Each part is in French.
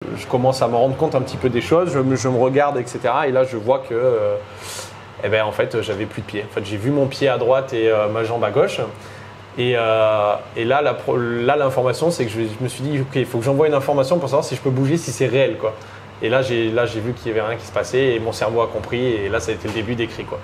Je commence à me rendre compte un petit peu des choses, je me regarde, etc. Et là, je vois que, en fait, j'avais plus de pied. En fait, j'ai vu mon pied à droite et ma jambe à gauche. Et là, l'information, c'est que je me suis dit, ok, il faut que j'envoie une information pour savoir si je peux bouger, si c'est réel, quoi. Et là, j'ai vu qu'il y avait rien qui se passait et mon cerveau a compris. Et là, ça a été le début des cris, quoi.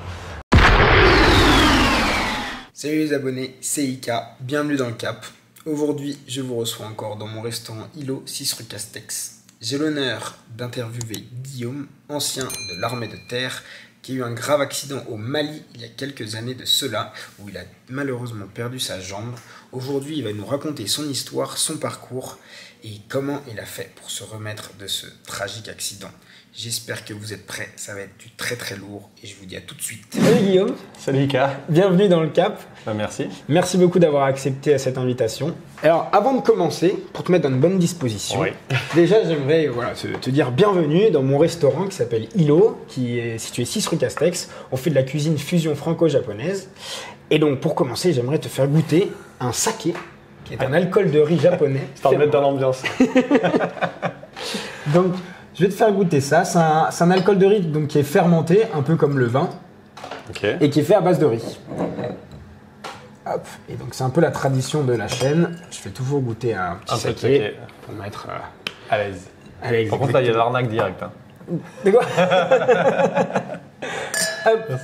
Salut les abonnés, c'est Ika, bienvenue dans le Cap. Aujourd'hui, je vous reçois encore dans mon restaurant Ilo, 6 rue Castex. J'ai l'honneur d'interviewer Guillaume, ancien de l'armée de terre, qui a eu un grave accident au Mali il y a quelques années de cela, où il a malheureusement perdu sa jambe. Aujourd'hui, il va nous raconter son histoire, son parcours et comment il a fait pour se remettre de ce tragique accident. J'espère que vous êtes prêts, ça va être du très très lourd et je vous dis à tout de suite. Salut Guillaume. Salut Ika. Bienvenue dans le Cap. Merci. Merci beaucoup d'avoir accepté cette invitation. Alors avant de commencer, pour te mettre dans une bonne disposition, oui. Déjà j'aimerais te dire bienvenue dans mon restaurant qui s'appelle Ilo, qui est situé 6 rue Castex. On fait de la cuisine fusion franco-japonaise. Et donc pour commencer, j'aimerais te faire goûter un saké, qui est un alcool de riz japonais. Je t'en mettre dans l'ambiance. Donc je vais te faire goûter ça. C'est un alcool de riz donc, qui est fermenté, un peu comme le vin, Okay. et qui est fait à base de riz. Hop. Et donc c'est un peu la tradition de la chaîne. Je fais toujours goûter un petit saké pour mettre à l'aise. à l'aise. Par contre, là, il y a de l'arnaque direct. Hein. De quoi? Hop.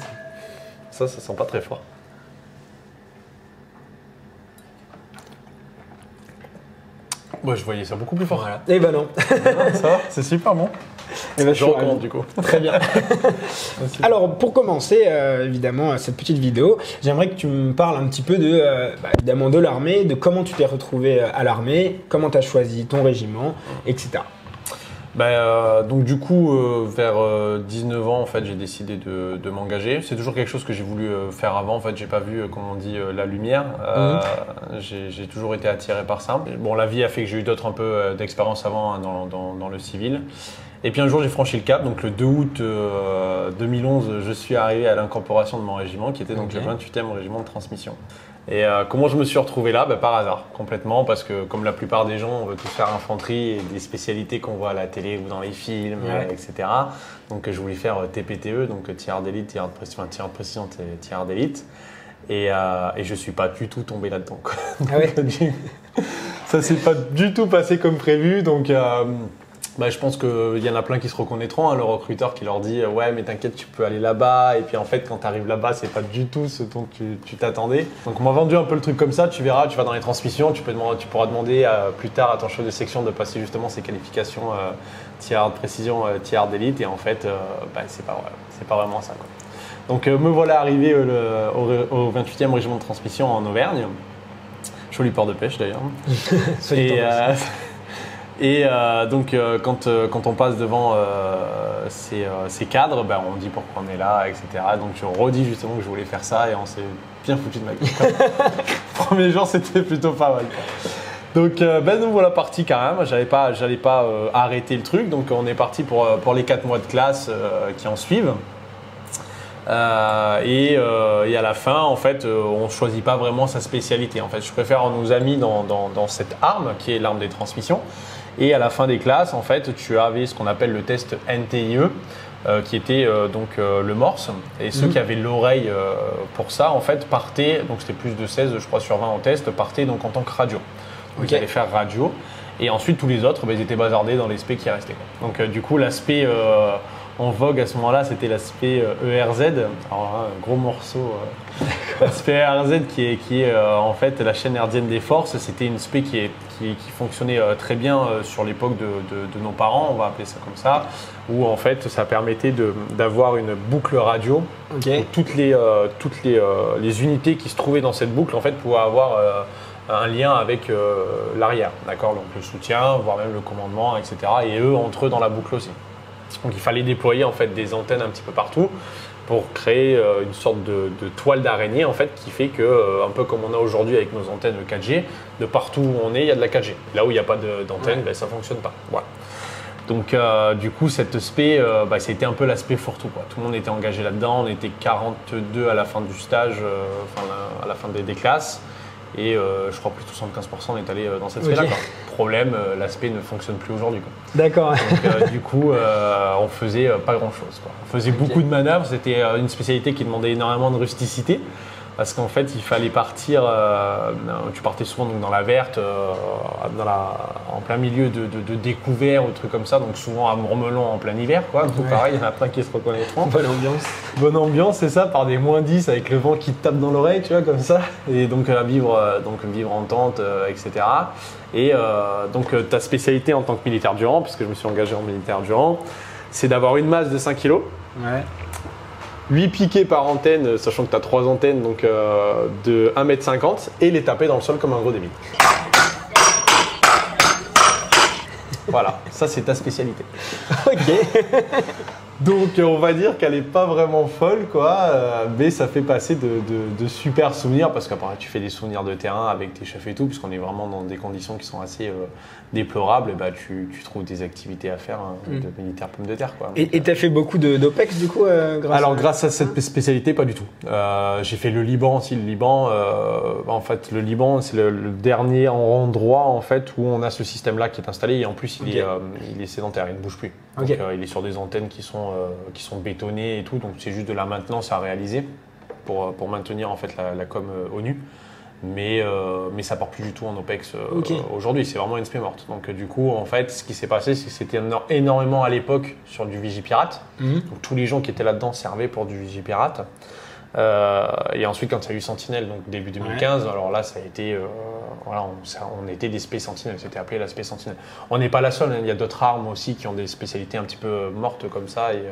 Ça sent pas très fort. Moi, je voyais ça beaucoup plus fort. Voilà. Et ben non. Ça va, c'est super bon. Et ben, Je recommande du coup. Très bien. Alors pour commencer, évidemment, cette petite vidéo, j'aimerais que tu me parles un petit peu évidemment de l'armée, de comment tu t'es retrouvé à l'armée, comment tu as choisi ton régiment, etc. Donc du coup, vers 19 ans, en fait, j'ai décidé de m'engager. C'est toujours quelque chose que j'ai voulu faire avant. En fait, j'ai pas vu, comme on dit, la lumière. J'ai toujours été attiré par ça. Bon, la vie a fait que j'ai eu d'autres un peu d'expérience avant, hein, dans le civil. Et puis un jour, j'ai franchi le cap. Donc le 2 août 2011, je suis arrivé à l'incorporation de mon régiment, qui était donc le 28e régiment de transmission. Et comment je me suis retrouvé là? Par hasard, complètement, parce que comme la plupart des gens, on veut tous faire infanterie et des spécialités qu'on voit à la télé ou dans les films, etc. Donc je voulais faire TPTE, donc tireur d'élite, tireur de précision, tireur d'élite. Et je suis pas du tout tombé là-dedans. Ah ouais. Ça s'est pas du tout passé comme prévu, donc... je pense qu'il y en a plein qui se reconnaîtront, hein, le recruteur qui leur dit ouais mais t'inquiète tu peux aller là-bas et puis en fait quand tu arrives là-bas c'est pas du tout ce dont tu t'attendais. Donc on m'a vendu un peu le truc comme ça, tu verras, tu vas dans les transmissions, tu pourras demander plus tard à ton chef de section de passer justement ces qualifications tireur de précision, tireur d'élite et en fait c'est pas vraiment ça quoi. Donc me voilà arrivé au 28e régiment de transmission en Auvergne, joli port de pêche d'ailleurs. Et donc quand on passe devant ces cadres, on dit pourquoi on est là, etc. Donc je redis justement que je voulais faire ça et on s'est bien foutu de ma gueule. Premier jour c'était plutôt pas mal. Donc nous voilà partis quand même, j'allais pas arrêter le truc, donc on est parti pour les 4 mois de classe qui en suivent. Et à la fin, en fait, on ne choisit pas vraiment sa spécialité. En fait, je préfère nous a mis dans cette arme qui est l'arme des transmissions. Et à la fin des classes, en fait, tu avais ce qu'on appelle le test NTIE, qui était le morse. Et ceux qui avaient l'oreille pour ça, en fait, partaient, donc c'était plus de 16, je crois, sur 20 au test, partaient donc en tant que radio. Donc ils allaient faire radio. Et ensuite, tous les autres, ils étaient bazardés dans l'aspect qui restait. Donc du coup, l'aspect en vogue à ce moment-là, c'était l'aspect ERZ. Alors là, un gros morceau. L'aspect ERZ qui est en fait la chaîne hertzienne des forces. C'était une spé qui fonctionnait très bien sur l'époque de nos parents, on va appeler ça comme ça, où en fait ça permettait d'avoir une boucle radio. Où toutes les unités qui se trouvaient dans cette boucle en fait pouvaient avoir un lien avec l'arrière, d'accord, donc le soutien, voire même le commandement, etc. Et eux entre eux dans la boucle aussi. Donc il fallait déployer en fait des antennes un petit peu partout pour créer une sorte de toile d'araignée en fait qui fait que, un peu comme on a aujourd'hui avec nos antennes 4G, de partout où on est, il y a de la 4G. Là où il n'y a pas d'antenne, ça ne fonctionne pas. Voilà. Donc du coup, cette spé, c'était un peu l'aspect fourre-tout, quoi. Tout le monde était engagé là-dedans, on était 42 à la fin du stage, à la fin des classes. Et je crois plus de 75% est allé dans cette sphère-là. Problème, l'aspect ne fonctionne plus aujourd'hui. D'accord. Donc du coup, on faisait pas grand-chose. On faisait beaucoup de manœuvres. C'était une spécialité qui demandait énormément de rusticité. Parce qu'en fait, il fallait partir, tu partais souvent donc, dans la verte, en plein milieu de découverts ou trucs comme ça, donc souvent à Mourmelon en plein hiver. Quoi. Donc pareil, il y en a plein qui se reconnaîtront. Bonne ambiance. Bonne ambiance, c'est ça, par des -10 avec le vent qui te tape dans l'oreille, tu vois, comme ça. Et donc vivre en tente, etc. Et donc ta spécialité en tant que militaire du rang, puisque je me suis engagé en militaire du rang, c'est d'avoir une masse de 5 kg. Ouais. 8 piquets par antenne, sachant que tu as 3 antennes, donc de 1,50 m, et les taper dans le sol comme un gros débit. Voilà, ça c'est ta spécialité. Ok. Donc on va dire qu'elle n'est pas vraiment folle, quoi, mais ça fait passer de super souvenirs, parce qu'après tu fais des souvenirs de terrain avec tes chefs et tout, puisqu'on est vraiment dans des conditions qui sont assez déplorables, et bah, tu trouves des activités à faire de militaire pomme de terre. Quoi. Et tu as fait beaucoup d'OPEX du coup grâce à cette spécialité, pas du tout. J'ai fait le Liban aussi. Le Liban, en fait, le Liban, c'est le dernier endroit en fait, où on a ce système-là qui est installé, et en plus il est sédentaire, il ne bouge plus. Donc il est sur des antennes qui sont bétonnées et tout, donc c'est juste de la maintenance à réaliser pour maintenir en fait la com ONU. Mais ça part plus du tout en OPEX aujourd'hui, c'est vraiment une spé morte. Donc du coup, en fait, ce qui s'est passé, c'est que c'était énormément à l'époque sur du Vigipirate. Donc tous les gens qui étaient là-dedans servaient pour du Vigipirate. Et ensuite, quand il y a eu Sentinelle, donc début 2015, alors là, ça a été, on était des spé Sentinelle, c'était appelé la spé Sentinelle. On n'est pas la seule, hein, il y a d'autres armes aussi qui ont des spécialités un petit peu mortes comme ça, et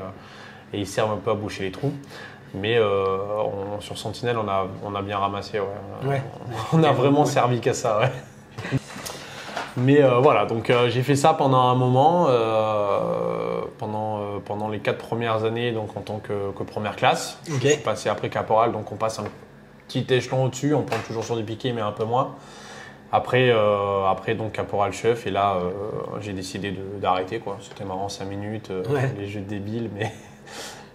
ils servent un peu à boucher les trous. Mais sur Sentinelle, on a bien ramassé. On a vraiment servi qu'à ça. Ouais. Mais voilà, donc j'ai fait ça pendant un moment, pendant les 4 premières années, donc en tant que première classe. Je suis passé après caporal, donc on passe un petit échelon au-dessus, on prend toujours sur du piqué, mais un peu moins. Après donc caporal chef, et là j'ai décidé d'arrêter, quoi. C'était marrant 5 minutes, les jeux débiles,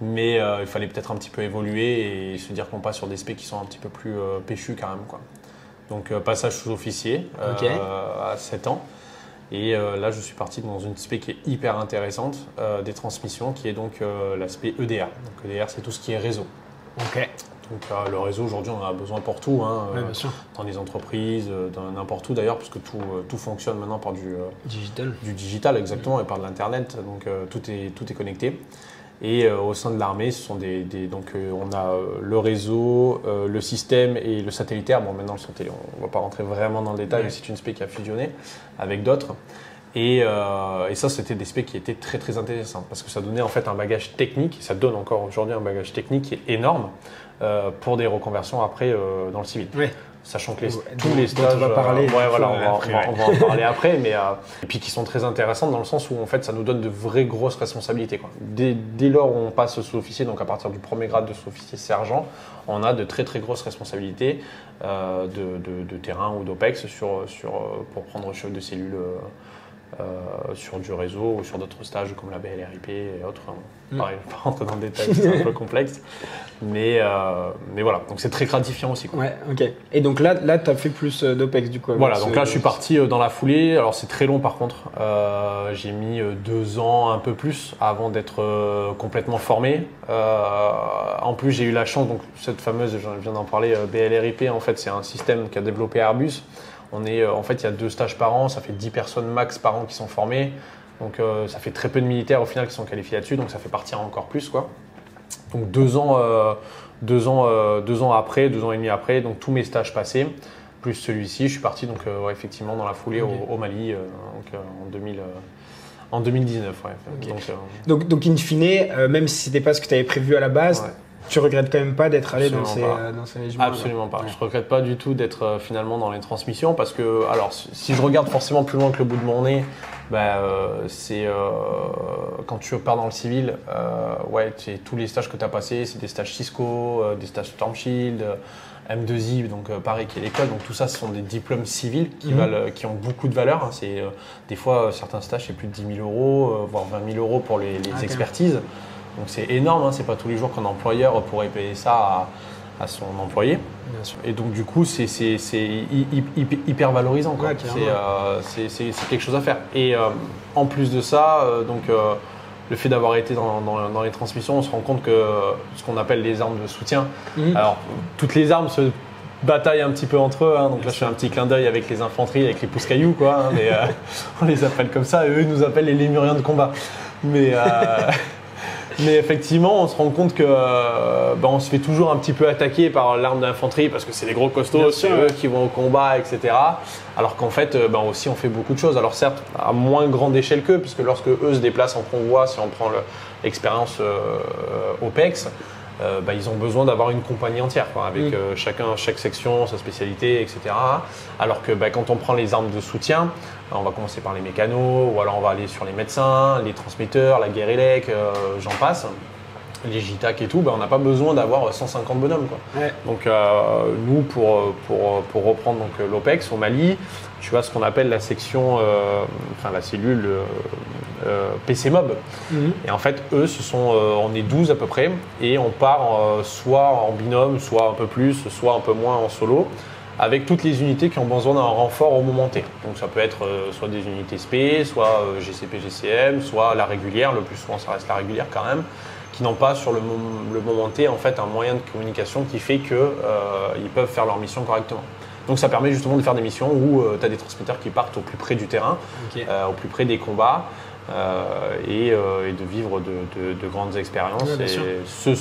mais il fallait peut-être un petit peu évoluer et se dire qu'on passe sur des specs qui sont un petit peu plus péchus quand même, quoi. Donc passage sous-officier à 7 ans. Et là, je suis parti dans une spé qui est hyper intéressante, des transmissions, qui est donc l'aspect EDR. Donc EDR, c'est tout ce qui est réseau. Donc le réseau, aujourd'hui, on en a besoin pour tout, hein, bien sûr. dans les entreprises, dans n'importe où d'ailleurs, puisque tout fonctionne maintenant par du digital, exactement, et par de l'Internet. Donc tout est connecté. Et au sein de l'armée, ce sont donc on a le réseau, le système et le satellitaire. Bon, maintenant le satellitaire, on ne va pas rentrer vraiment dans le détail, mais c'est une spé qui a fusionné avec d'autres. Et ça, c'était des specs qui étaient très très intéressants, parce que ça donnait en fait un bagage technique, ça donne encore aujourd'hui un bagage technique qui est énorme pour des reconversions après dans le civil. Sachant que tous les stages, on va parler. On va en parler après, mais et puis qui sont très intéressantes dans le sens où en fait ça nous donne de vraies grosses responsabilités, quoi. Dès lors où on passe sous-officier, donc à partir du premier grade de sous-officier sergent, on a de très très grosses responsabilités de terrain ou d'OPEX pour prendre chef de cellule. Sur du réseau ou sur d'autres stages comme la BLRIP et autres. Pareil, je ne vais pas rentrer dans le détail, c'est un peu complexe. Mais voilà, donc c'est très gratifiant aussi, quoi. Et donc là tu as fait plus d'OPEX du coup. Voilà, donc là je suis parti dans la foulée. Alors c'est très long par contre. J'ai mis 2 ans, un peu plus, avant d'être complètement formé. En plus j'ai eu la chance, donc cette fameuse, je viens d'en parler, BLRIP, en fait c'est un système qu'a développé Airbus. En fait, il y a 2 stages par an, ça fait 10 personnes max par an qui sont formées. Donc ça fait très peu de militaires au final qui sont qualifiés là-dessus, donc ça fait partir encore plus, quoi. Donc 2 ans après, 2 ans et demi après, donc tous mes stages passés, plus celui-ci, je suis parti donc effectivement dans la foulée au Mali, en 2019. Donc in fine, même si c'était pas ce que tu avais prévu à la base, tu regrettes quand même pas d'être allé dans ces régiments? Absolument pas. Je regrette pas du tout d'être finalement dans les transmissions, parce que, alors, si je regarde forcément plus loin que le bout de mon nez, c'est quand tu pars dans le civil, tous les stages que tu as passés, c'est des stages Cisco, des stages Storm Shield, M2I, donc pareil qui est l'école. Donc tout ça, ce sont des diplômes civils qui ont beaucoup de valeur. C'est des fois certains stages c'est plus de 10 000 €, voire 20 000 € pour les expertises. Donc c'est énorme, hein, c'est pas tous les jours qu'un employeur pourrait payer ça à son employé. Bien sûr. Et donc du coup, c'est hyper valorisant, quoi. Ouais, C'est quelque chose à faire. Et en plus de ça, le fait d'avoir été dans les transmissions, on se rend compte que ce qu'on appelle les armes de soutien, alors toutes les armes se bataillent un petit peu entre eux, hein. Donc là je fais un petit clin d'œil avec les infanteries, avec les pousse-cailloux, quoi, hein, mais on les appelle comme ça, et eux ils nous appellent les lémuriens de combat. Mais effectivement, on se rend compte que on se fait toujours un petit peu attaquer par l'arme d'infanterie parce que c'est des gros costauds, c'est eux qui vont au combat, etc. Alors qu'en fait, aussi on fait beaucoup de choses. Alors certes, à moins grande échelle qu'eux, puisque lorsque eux se déplacent en convoi, si on prend l'expérience OPEX, ils ont besoin d'avoir une compagnie entière, quoi, avec chaque section, sa spécialité, etc. Alors que quand on prend les armes de soutien, on va commencer par les mécanos, ou alors on va aller sur les médecins, les transmetteurs, la guérillec, j'en passe, les JTAC et tout, on n'a pas besoin d'avoir 150 bonhommes, quoi. Ouais. Donc nous, pour reprendre l'OPEX au Mali, tu as ce qu'on appelle la section, la cellule PC Mob. Et en fait, eux, on est 12 à peu près, et on part soit en binôme, soit un peu plus, soit un peu moins en solo, avec toutes les unités qui ont besoin d'un renfort au moment T. Donc ça peut être soit des unités SP, soit GCP, GCM, soit la régulière, le plus souvent ça reste la régulière quand même, qui n'ont pas sur le moment T en fait un moyen de communication qui fait qu'ils peuvent faire leur mission correctement. Donc ça permet justement de faire des missions où tu as des transmetteurs qui partent au plus près du terrain, au plus près des combats, et de vivre de grandes expériences. Ouais, et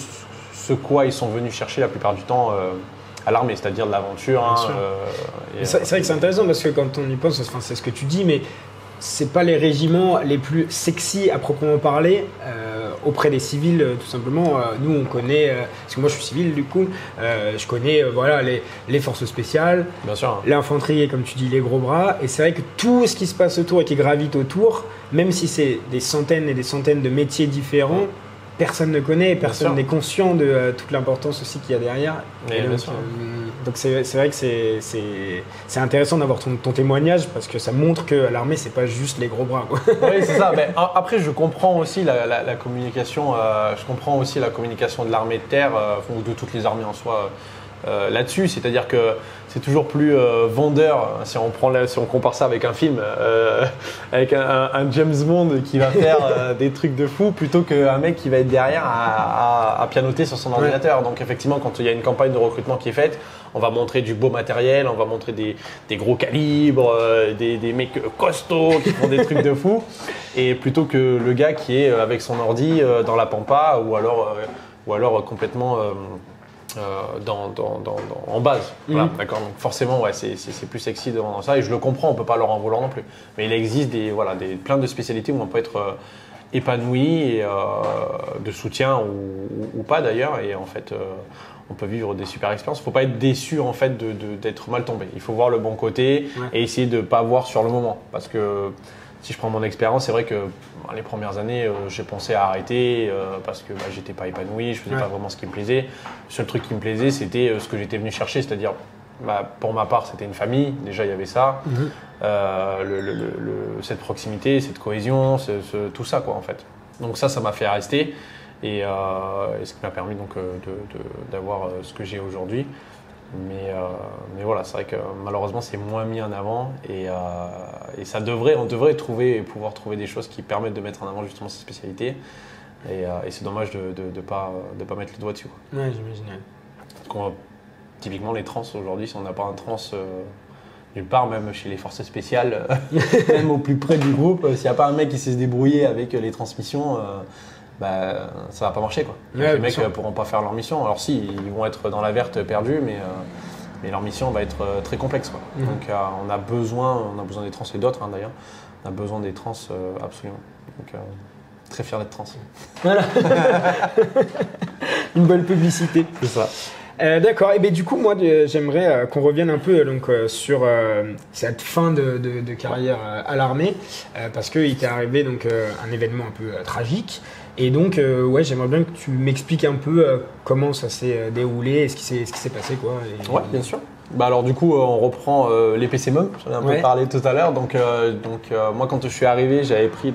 ce quoi ils sont venus chercher la plupart du temps à l'armée, c'est-à-dire de l'aventure. C'est vrai que c'est intéressant parce que quand on y pense, c'est ce que tu dis, mais c'est pas les régiments les plus sexy à proprement parler auprès des civils, tout simplement. Nous, on connaît, parce que moi je suis civil du coup, je connais les forces spéciales, l'infanterie et comme tu dis les gros bras, et c'est vrai que tout ce qui se passe autour et qui gravite autour, même si c'est des centaines et des centaines de métiers différents, personne ne connaît, personne n'est conscient de toute l'importance aussi qu'il y a derrière. Donc c'est vrai que c'est intéressant d'avoir ton témoignage parce que ça montre que l'armée c'est pas juste les gros bras, quoi. Oui, c'est ça. Mais après je comprends aussi la communication. Je comprends aussi la communication de l'armée de terre ou de toutes les armées en soi là-dessus. C'est-à-dire que c'est toujours plus vendeur si on compare ça avec un film, avec un James Bond qui va faire des trucs de fou plutôt qu'un mec qui va être derrière à pianoter sur son ordinateur. Donc effectivement, quand il y a une campagne de recrutement qui est faite, on va montrer du beau matériel, on va montrer des gros calibres, des mecs costauds qui font des trucs de fou, et plutôt que le gars qui est avec son ordi dans la pampa ou alors complètement en base. Voilà, d'accord. Donc forcément, c'est plus sexy de vendre ça, et je le comprends, on peut pas leur en vouloir non plus. Mais il existe plein de spécialités où on peut être épanoui, et, de soutien ou pas d'ailleurs, et en fait on peut vivre des super expériences. Il ne faut pas être déçu en fait d'être mal tombé. Il faut voir le bon côté et essayer de ne pas voir sur le moment. Parce que si je prends mon expérience, c'est vrai que les premières années, j'ai pensé à arrêter parce que j'étais pas épanoui, je faisais pas vraiment ce qui me plaisait. Le seul truc qui me plaisait, c'était ce que j'étais venu chercher, c'est-à-dire pour ma part, c'était une famille. Déjà, il y avait ça, cette proximité, cette cohésion, tout ça, quoi, en fait. Donc ça m'a fait rester. Et ce qui m'a permis donc d'avoir ce que j'ai aujourd'hui. Mais voilà, c'est vrai que malheureusement c'est moins mis en avant, et on devrait pouvoir trouver des choses qui permettent de mettre en avant justement ces spécialités. Et c'est dommage de pas mettre le doigt dessus, quoi. Ouais, j'imagine. Parce typiquement les trans aujourd'hui, si on n'a pas un trans nulle part, même chez les forces spéciales, même au plus près du groupe, s'il n'y a pas un mec qui sait se débrouiller avec les transmissions, ça va pas marcher, quoi. Les mecs pourront pas faire leur mission. Alors si, ils vont être dans la verte perdus, mais leur mission va être très complexe, quoi. Donc on a besoin des trans, et d'autres d'ailleurs. On a besoin des trans absolument. Donc très fier d'être trans. Voilà. Une bonne publicité. C'est ça. D'accord, et du coup moi j'aimerais qu'on revienne un peu sur cette fin de carrière à l'armée, parce qu'il t'est arrivé donc un événement un peu tragique, et donc j'aimerais bien que tu m'expliques un peu comment ça s'est déroulé, ce qui s'est passé, quoi. Ouais, bien sûr. Alors du coup on reprend les PC Mob, j'en ai un peu parlé tout à l'heure. Donc moi quand je suis arrivé, j'avais pris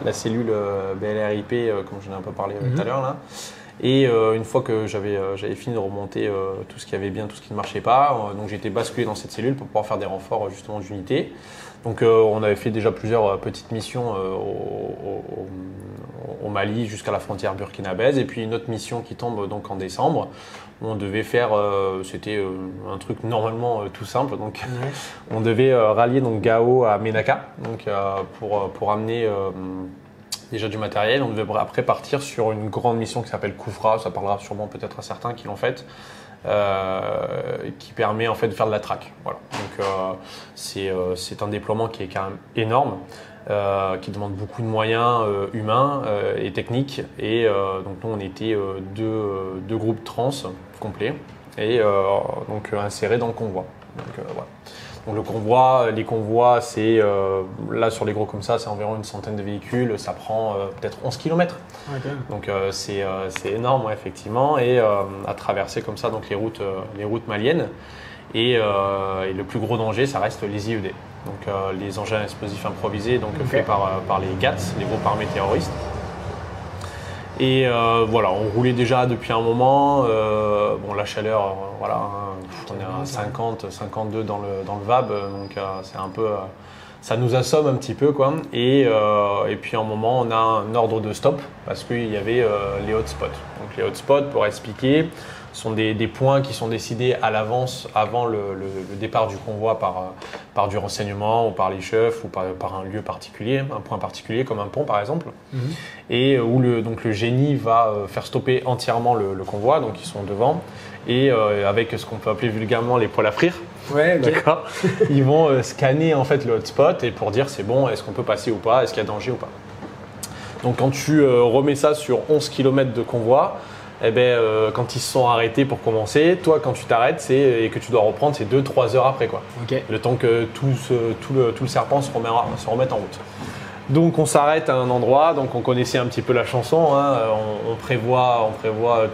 la cellule BLRIP, comme j'en ai un peu parlé tout à l'heure là. Et une fois que j'avais fini de remonter tout ce qui avait bien, tout ce qui ne marchait pas, donc j'ai été basculé dans cette cellule pour pouvoir faire des renforts justement d'unités. Donc on avait fait déjà plusieurs petites missions au Mali jusqu'à la frontière burkinabèse, et puis une autre mission qui tombe donc en décembre. On devait faire, c'était un truc normalement tout simple, donc on devait rallier donc Gao à Ménaka, donc pour amener déjà du matériel. On devait après partir sur une grande mission qui s'appelle Koufra, ça parlera sûrement peut-être à certains qui l'ont faite. Qui permet en fait de faire de la track. Voilà. Donc c'est un déploiement qui est quand même énorme, qui demande beaucoup de moyens humains et techniques. Et donc nous on était deux groupes trans complets et donc insérés dans le convoi. Donc, voilà. Donc les convois, c'est là sur les gros comme ça, c'est environ une centaine de véhicules, ça prend peut-être 11 km. Okay. Donc c'est énorme, ouais, effectivement, et à traverser comme ça donc les routes maliennes. Et le plus gros danger, ça reste les IED, donc les engins explosifs improvisés, donc faits par les GATS, les groupes armés terroristes. Et voilà, on roulait déjà depuis un moment. Bon, la chaleur, voilà, hein, on est à 50, 52 dans le VAB, donc c'est un peu, ça nous assomme un petit peu, quoi. Et puis à un moment, on a un ordre de stop parce qu'il y avait les hotspots. Donc les hotspots, pour expliquer, sont des points qui sont décidés à l'avance, avant le départ du convoi par du renseignement ou par les chefs ou par un lieu particulier, un point particulier comme un pont par exemple, et où le génie va faire stopper entièrement le convoi, donc ils sont devant, et avec ce qu'on peut appeler vulgairement les poils à frire. Ouais, okay. D'accord. Ils vont scanner en fait le hotspot et pour dire c'est bon, est-ce qu'on peut passer ou pas, est-ce qu'il y a danger ou pas. Donc quand tu remets ça sur 11 km de convoi, eh ben, quand ils se sont arrêtés pour commencer, toi quand tu t'arrêtes et que tu dois reprendre, c'est 2-3 heures après, quoi. Okay. Le temps que tout le serpent se remette en route. Donc on s'arrête à un endroit, donc on connaissait un petit peu la chanson, hein, on prévoit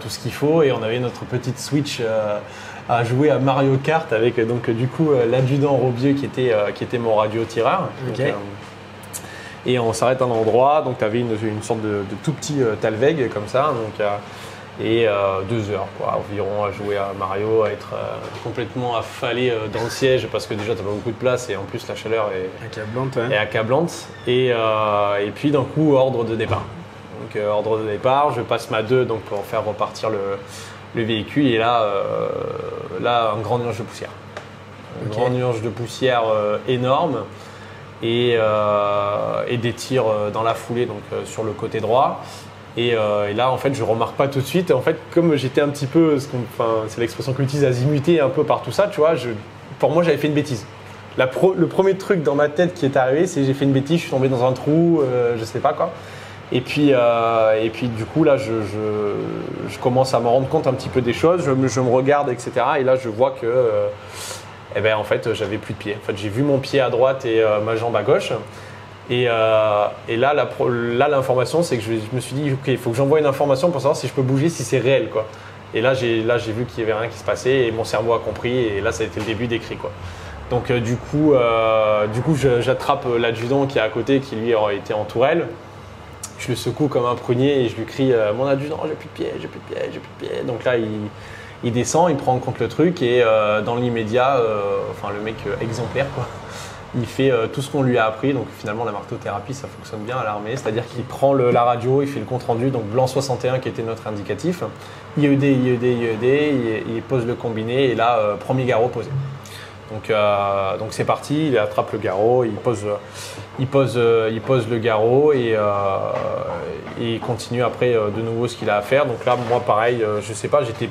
tout ce qu'il faut, et on avait notre petite Switch à jouer à Mario Kart avec donc du coup l'adjudant Robieux qui était mon radio-tireur. Okay. Donc, et on s'arrête à un endroit, donc tu avais une sorte de tout petit Talweg comme ça, donc et 2 heures quoi, environ à jouer à Mario, à être complètement affalé dans le siège parce que déjà tu n'as pas beaucoup de place et en plus la chaleur est accablante. Et puis d'un coup, ordre de départ. Donc ordre de départ, je passe ma 2 donc, pour faire repartir le véhicule, et là, un grand nuage de poussière. Un grand nuage de poussière énorme, et des tirs dans la foulée donc, sur le côté droit. Et là, en fait, je remarque pas tout de suite. En fait, comme j'étais un petit peu, c'est l'expression qu'on utilise, azimuté un peu par tout ça, tu vois, pour moi, j'avais fait une bêtise. Le premier truc dans ma tête qui est arrivé, c'est que j'ai fait une bêtise, je suis tombé dans un trou, je sais pas quoi. Et puis du coup, là, je commence à me rendre compte un petit peu des choses, je me regarde, etc. Et là, je vois que, en fait, j'avais plus de pied. En fait, j'ai vu mon pied à droite et ma jambe à gauche. Et là, l'information, c'est que je me suis dit, ok, il faut que j'envoie une information pour savoir si je peux bouger, si c'est réel, quoi. Et là, j'ai vu qu'il y avait rien qui se passait, et mon cerveau a compris, et là, ça a été le début des cris, quoi. Donc du coup, j'attrape l'adjudant qui est à côté, qui lui aurait été en tourelle. Je le secoue comme un prunier et je lui crie, mon adjudant, j'ai plus de pied, j'ai plus de pied, j'ai plus de pied. Donc là, il descend, il prend en compte le truc, et dans l'immédiat, le mec exemplaire, quoi. Il fait tout ce qu'on lui a appris, donc finalement la marteau-thérapie ça fonctionne bien à l'armée, c'est-à-dire qu'il prend la radio, il fait le compte-rendu, donc blanc 61 qui était notre indicatif, IED, il pose le combiné, et là, premier garrot posé. Donc c'est parti, il attrape le garrot, il pose le garrot, et il continue après de nouveau ce qu'il a à faire. Donc là, moi pareil, je sais pas, j'étais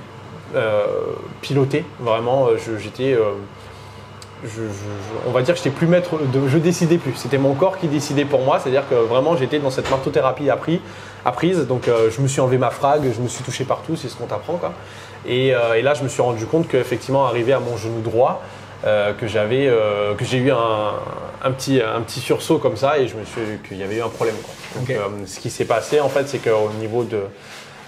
piloté, vraiment, j'étais... on va dire que j'étais plus maître, je décidais plus. C'était mon corps qui décidait pour moi, c'est-à-dire que vraiment j'étais dans cette marteau-thérapie apprise. Donc je me suis enlevé ma frag, je me suis touché partout, c'est ce qu'on t'apprend, quoi. Et là je me suis rendu compte qu'effectivement arrivé à mon genou droit, que j'ai eu un petit sursaut comme ça, et qu'il y avait eu un problème, quoi. Donc ce qui s'est passé en fait, c'est qu'au niveau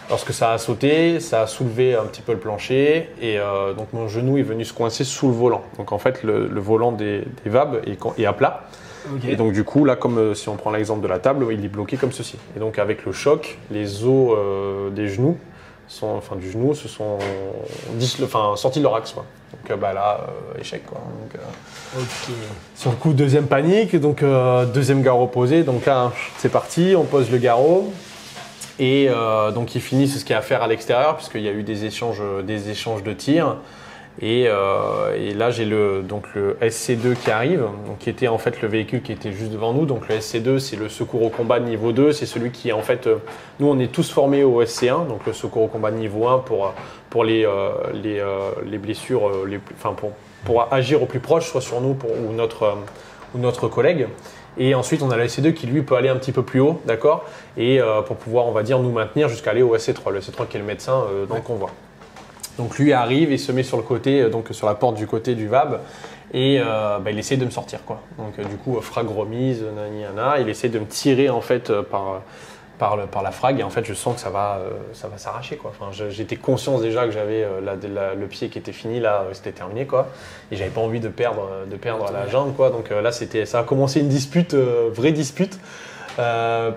lorsque ça a sauté, ça a soulevé un petit peu le plancher, et donc mon genou est venu se coincer sous le volant. Donc en fait, le volant des VAB est à plat. Okay. Et donc du coup, là, comme si on prend l'exemple de la table, il est bloqué comme ceci. Et donc avec le choc, les os des genoux du genou se sont sortis de leur axe, quoi. Donc là, échec, quoi. Donc, Ok. sur le coup, deuxième panique, donc deuxième garrot posé. Donc là, c'est parti, on pose le garrot. Et donc ils finissent ce qu'il y a à faire à l'extérieur, puisqu'il y a eu des échanges de tirs. Et là, j'ai le SC2 qui arrive, donc qui était en fait le véhicule qui était juste devant nous. Donc le SC2, c'est le secours au combat niveau 2. C'est celui qui, en fait, nous, on est tous formés au SC1, donc le secours au combat niveau 1 pour les blessures, pour agir au plus proche, soit sur nous ou notre collègue. Et ensuite, on a le SC2 qui, lui, peut aller un petit peu plus haut, d'accord. Et pour pouvoir, on va dire, nous maintenir jusqu'à aller au SC3. Le SC3 qui est le médecin dans le convoi. Donc lui arrive et se met sur le côté, donc sur la porte du côté du VAB, et il essaie de me sortir, quoi. Donc du coup, frag remise, nani, il essaie de me tirer en fait par la frag, et en fait je sens que ça va s'arracher, quoi. Enfin, j'étais conscient déjà que j'avais le pied qui était fini, là c'était terminé, quoi, et j'avais pas envie de perdre la jambe, quoi. Donc là ça a commencé une dispute, vraie dispute.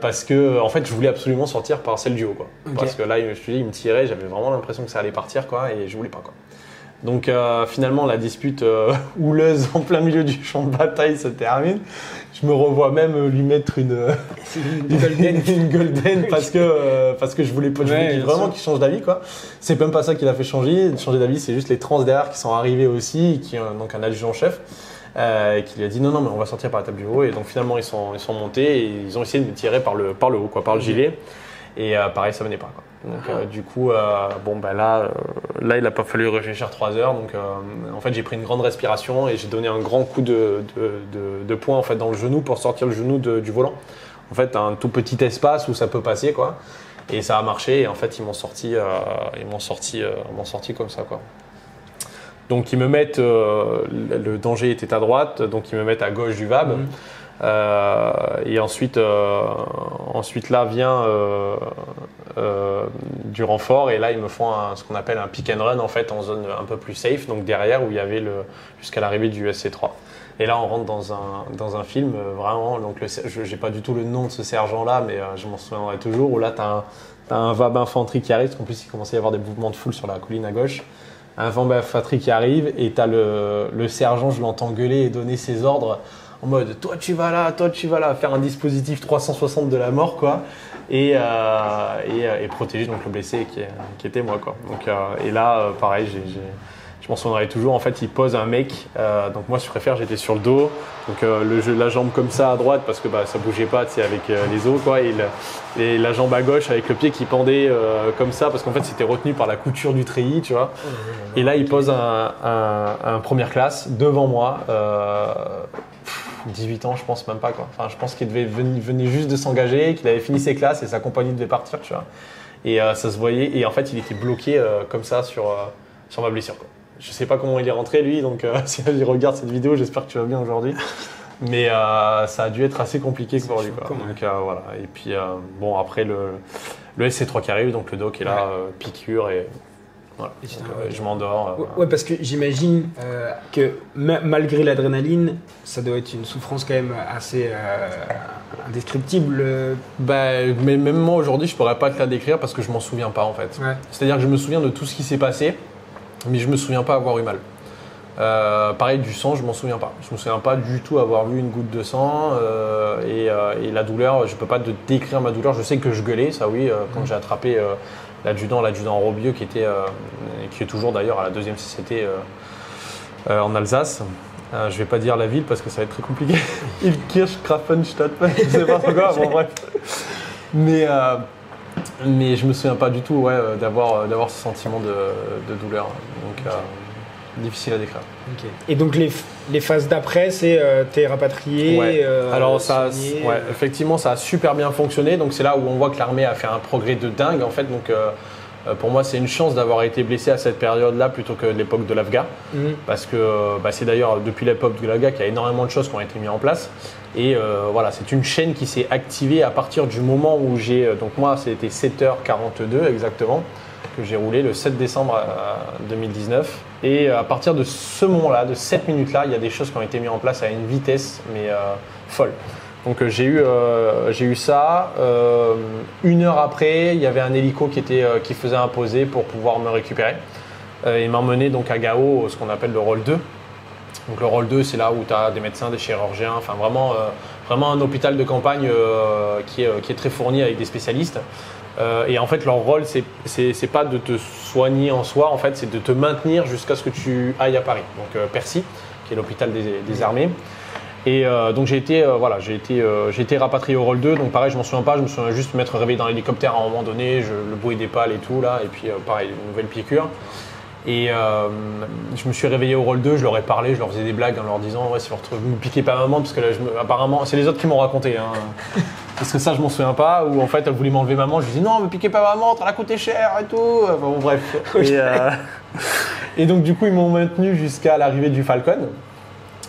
Parce que en fait je voulais absolument sortir par celle du haut, quoi. Okay. Parce que là je te dis, il me tirait, j'avais vraiment l'impression que ça allait partir, quoi, et je voulais pas, quoi. Donc finalement la dispute houleuse en plein milieu du champ de bataille se termine. Je me revois même lui mettre une golden parce que je voulais vraiment qu'il change d'avis, quoi. C'est même pas ça qui l'a fait changer d'avis, c'est juste les trans derrière qui sont arrivés aussi, donc un adjudant-chef. Qui lui a dit non mais on va sortir par la table du haut, et donc finalement ils sont montés et ils ont essayé de me tirer par le haut, quoi, par le gilet, et pareil ça venait pas, quoi. Donc du coup là il a pas fallu réfléchir 3 heures, donc en fait j'ai pris une grande respiration et j'ai donné un grand coup de poing en fait dans le genou pour sortir le genou du volant. En fait un tout petit espace où ça peut passer, quoi, et ça a marché, et en fait ils m'ont sorti comme ça, quoi. Donc ils me mettent, le danger était à droite, donc ils me mettent à gauche du VAB. Et ensuite là vient du renfort, et là ils me font ce qu'on appelle un pick and run, en fait, en zone un peu plus safe, donc derrière où il y avait jusqu'à l'arrivée du SC3. Et là on rentre dans un film vraiment, donc j'ai pas du tout le nom de ce sergent là, mais je m'en souviendrai toujours, où là t'as un VAB infanterie qui arrive, parce qu'en plus il commençait à y avoir des mouvements de foule sur la colline à gauche. Un VAB infanterie qui arrive, et t'as le sergent, je l'entends gueuler et donner ses ordres en mode toi tu vas là, faire un dispositif 360 de la mort, quoi, et protéger donc le blessé qui était moi, quoi. Donc et là pareil, je m'en souviendrai toujours. En fait, il pose un mec, donc moi je préfère, j'étais sur le dos, donc la jambe comme ça à droite parce que ça bougeait pas, tu sais, avec les os, quoi, et la jambe à gauche avec le pied qui pendait comme ça, parce qu'en fait c'était retenu par la couture du treillis, tu vois. Et là il pose un première classe devant moi, 18 ans je pense, même pas, quoi. Enfin je pense qu'il venait juste de s'engager, qu'il avait fini ses classes et sa compagnie devait partir, tu vois. Et ça se voyait, et en fait il était bloqué comme ça sur ma blessure, quoi. Je sais pas comment il est rentré, lui, donc si il regarde cette vidéo, j'espère que tu vas bien aujourd'hui. Mais ça a dû être assez compliqué pour lui, quoi. Donc voilà. Et puis bon, après le SC3 qui arrive, donc le doc est là, piqûre, et voilà. Donc, je m'endors. Ouais, parce que j'imagine que malgré l'adrénaline, ça doit être une souffrance quand même assez indescriptible. Mais même moi aujourd'hui, je pourrais pas te la décrire parce que je m'en souviens pas, en fait. Ouais. C'est-à-dire que je me souviens de tout ce qui s'est passé, mais je me souviens pas avoir eu mal. Pareil, du sang, je m'en souviens pas. Je me souviens pas du tout avoir vu une goutte de sang, et la douleur, je peux pas te décrire ma douleur. Je sais que je gueulais, ça oui, quand j'ai attrapé l'adjudant Robieux, qui est toujours d'ailleurs à la 2e CCT en Alsace. Je vais pas dire la ville parce que ça va être très compliqué. Ilkirch-Grafenstadt, je sais pas trop quoi, bon bref. Mais je me souviens pas du tout, ouais, d'avoir ce sentiment de douleur. Donc difficile à décrire. Okay. Et donc les phases d'après, c'est t'es rapatrié. Ouais. Alors effectivement, ça a super bien fonctionné. Donc c'est là où on voit que l'armée a fait un progrès de dingue, en fait. Donc pour moi, c'est une chance d'avoir été blessé à cette période-là plutôt que l'époque de l'Afga, parce que c'est d'ailleurs depuis l'époque de l'Afga qu'il y a énormément de choses qui ont été mises en place. Et voilà, c'est une chaîne qui s'est activée à partir du moment où donc moi, c'était 7h42 exactement, que j'ai roulé le 7 décembre 2019. Et à partir de ce moment-là, de cette minute-là, il y a des choses qui ont été mises en place à une vitesse, mais folle. Donc j'ai eu ça. 1 heure après, il y avait un hélico qui faisait un posé pour pouvoir me récupérer. Il m'a emmené donc à Gao, ce qu'on appelle le rôle 2. Donc le rôle 2, c'est là où tu as des médecins, des chirurgiens, enfin vraiment un hôpital de campagne qui est très fourni avec des spécialistes. Et en fait, leur rôle, c'est pas de te soigner en soi, en fait, c'est de te maintenir jusqu'à ce que tu ailles à Paris. Donc Percy, qui est l'hôpital des armées. Et donc j'ai été rapatrié au rôle 2. Donc pareil, je m'en souviens pas, je me souviens juste m'être réveillé dans l'hélicoptère à un moment donné, le bruit des pales et tout là, et puis pareil, une nouvelle piqûre. Et je me suis réveillé au rôle 2, je leur ai parlé, je leur faisais des blagues en leur disant ouais, si vous me piquez pas maman, parce que là, apparemment, c'est les autres qui m'ont raconté. Hein. Parce que ça, je m'en souviens pas. Ou en fait, elle voulait m'enlever maman, je lui dis non, me piquez pas maman, ça a coûté cher et tout. Enfin, bon, bref. Et donc, du coup, ils m'ont maintenu jusqu'à l'arrivée du Falcon.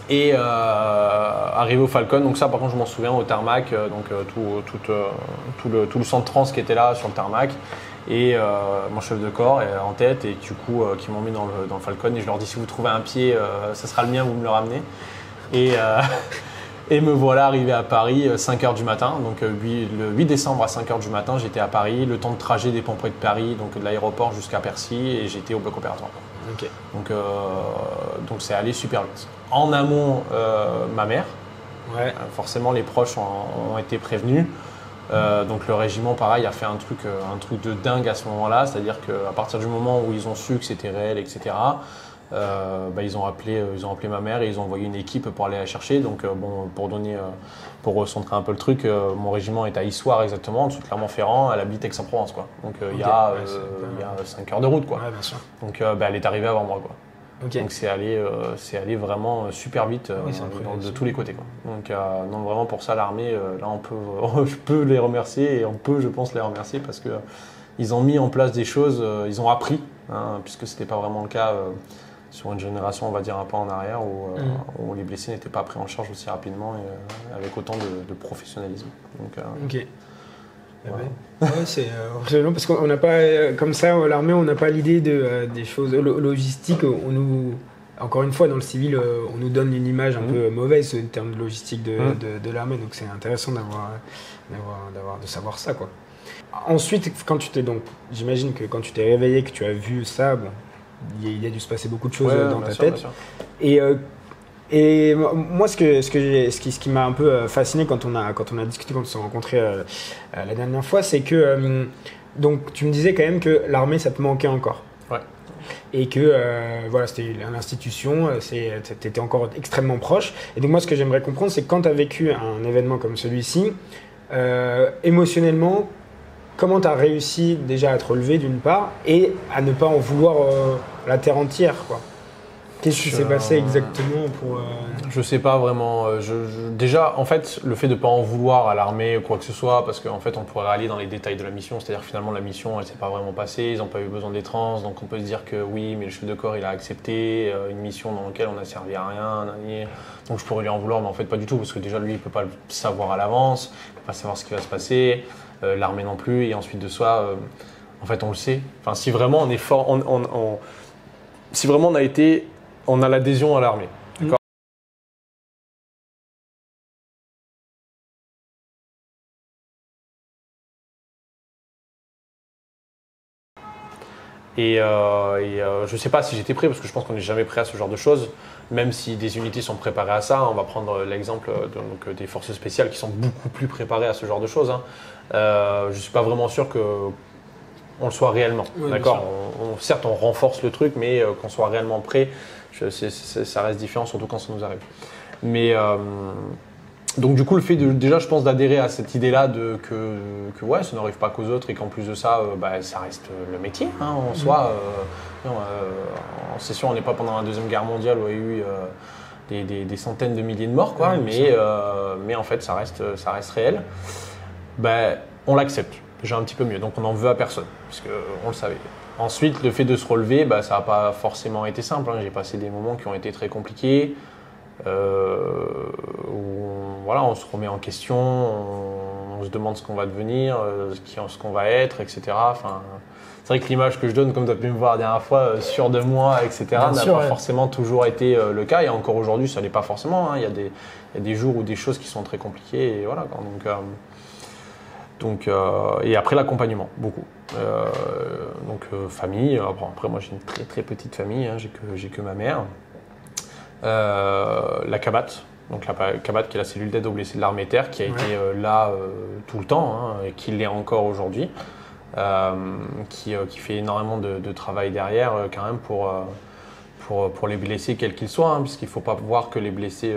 Et arrivé au Falcon, donc ça, par contre, je m'en souviens au tarmac, tout le centre trans qui était là sur le tarmac. Et mon chef de corps est en tête et du coup qui m'ont mis dans le Falcon et je leur dis si vous trouvez un pied ça sera le mien, vous me le ramenez et me voilà arrivé à Paris 5h du matin, donc le 8 décembre à 5h du matin j'étais à Paris, le temps de trajet des pompes de Paris, donc de l'aéroport jusqu'à Percy et j'étais au bloc opératoire. Ok. Donc c'est allé super vite. En amont ma mère, Ouais. forcément les proches ont été prévenus. Donc le régiment, pareil, a fait un truc de dingue à ce moment-là, c'est-à-dire qu'à partir du moment où ils ont su que c'était réel, etc., ils ont appelé ma mère et ils ont envoyé une équipe pour aller la chercher. Donc pour recentrer un peu le truc, mon régiment est à Issoire exactement, en dessous de Clermont-Ferrand, elle habite Aix-en-Provence, quoi. Donc il y a 5 heures de route, quoi. Ouais, bien sûr. Donc elle est arrivée avant moi, quoi. Okay. Donc c'est allé vraiment super vite de tous les côtés, quoi. Donc vraiment pour ça l'armée, là je peux les remercier et on peut je pense les remercier parce que ils ont mis en place des choses, ils ont appris, hein, puisque c'était pas vraiment le cas sur une génération on va dire un peu en arrière où les blessés n'étaient pas pris en charge aussi rapidement et avec autant de professionnalisme. Donc, ok. voilà. Ouais, c'est long parce qu'on n'a pas, comme ça, à l'armée, on n'a pas l'idée des choses logistiques. Encore une fois, dans le civil, on nous donne une image un peu mauvaise en termes de logistique de l'armée, donc c'est intéressant de savoir ça, quoi. Ensuite, j'imagine que quand tu t'es réveillé, que tu as vu ça, bon, il y a dû se passer beaucoup de choses dans ta tête. Et moi, ce qui m'a un peu fasciné quand on a discuté, quand on s'est rencontrés la dernière fois, c'est que donc tu me disais quand même que l'armée, ça te manquait encore. Ouais. Et que c'était l'institution, t'étais encore extrêmement proche. Et donc moi, ce que j'aimerais comprendre, c'est que quand tu as vécu un événement comme celui-ci, émotionnellement, comment tu as réussi déjà à te relever d'une part et à ne pas en vouloir la terre entière, quoi. Qu'est-ce qui s'est passé exactement pour... Je sais pas vraiment. Déjà, en fait, le fait de ne pas en vouloir à l'armée ou quoi que ce soit, parce qu'en fait, on pourrait aller dans les détails de la mission, c'est-à-dire finalement la mission, elle ne s'est pas vraiment passée, ils n'ont pas eu besoin des trans, donc on peut se dire que oui, mais le chef de corps, il a accepté une mission dans laquelle on n'a servi à rien, donc je pourrais lui en vouloir, mais en fait pas du tout, parce que déjà lui, il ne peut pas le savoir à l'avance, il ne peut pas savoir ce qui va se passer, l'armée non plus, et ensuite de soi, en fait, on le sait. Enfin, si vraiment on est fort, si vraiment on a l'adhésion à l'armée. D'accord. Et je ne sais pas si j'étais prêt, parce que je pense qu'on n'est jamais prêt à ce genre de choses, même si des unités sont préparées à ça. On va prendre l'exemple des forces spéciales qui sont beaucoup plus préparées à ce genre de choses. Je ne suis pas vraiment sûr qu'on le soit réellement. Oui, d'accord. Certes, on renforce le truc, mais qu'on soit réellement prêt, ça reste différent, surtout quand ça nous arrive. Mais donc du coup, le fait déjà, je pense, d'adhérer à cette idée-là que ouais, ça n'arrive pas qu'aux autres et qu'en plus de ça, ça reste le métier en soi. C'est sûr, on n'est pas pendant la Deuxième Guerre mondiale où il y a eu des centaines de milliers de morts, quoi. Mais en fait, ça reste réel. On l'accepte. J'ai un petit peu mieux, donc on n'en veut à personne, parce qu'on le savait. Ensuite, le fait de se relever, ça n'a pas forcément été simple. J'ai passé des moments qui ont été très compliqués, où on se remet en question, on on se demande ce qu'on va devenir, ce qu'on va être, etc. Enfin, c'est vrai que l'image que je donne, comme tu as pu me voir la dernière fois, sûr de moi, etc., n'a pas forcément toujours été le cas. Et encore aujourd'hui, ça n'est pas forcément. Hein. Il y a des jours où des choses qui sont très compliquées. Et voilà. Et après, l'accompagnement, beaucoup. Famille. Après, moi, j'ai une très très petite famille. Hein. J'ai que ma mère. La CABAT. Donc la CABAT qui est la cellule d'aide aux blessés de l'armée terre, qui a été là tout le temps, hein, et qui l'est encore aujourd'hui. Qui fait énormément de travail derrière quand même pour les blessés quels qu'ils soient, hein, puisqu'il ne faut pas voir que les blessés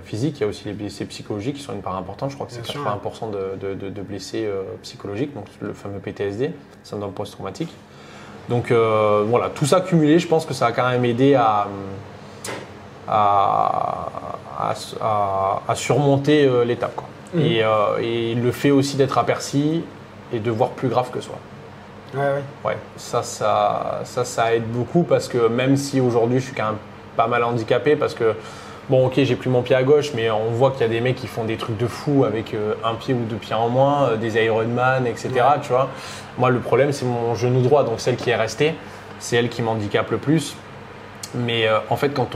physiques, il y a aussi les blessés psychologiques qui sont une part importante. Je crois que c'est 80% de blessés psychologiques, donc le fameux PTSD, syndrome post-traumatique. Donc voilà, tout ça cumulé, je pense que ça a quand même aidé à surmonter l'étape, quoi. Et le fait aussi d'être à Percy et de voir plus grave que soi. Ouais, ça aide beaucoup parce que même si aujourd'hui je suis quand même pas mal handicapé parce que bon ok j'ai plus mon pied à gauche mais on voit qu'il y a des mecs qui font des trucs de fou avec un pied ou deux pieds en moins, des Ironman, etc. Tu vois. Moi le problème c'est mon genou droit, donc celle qui est restée, c'est elle qui m'handicape le plus. Mais en fait quand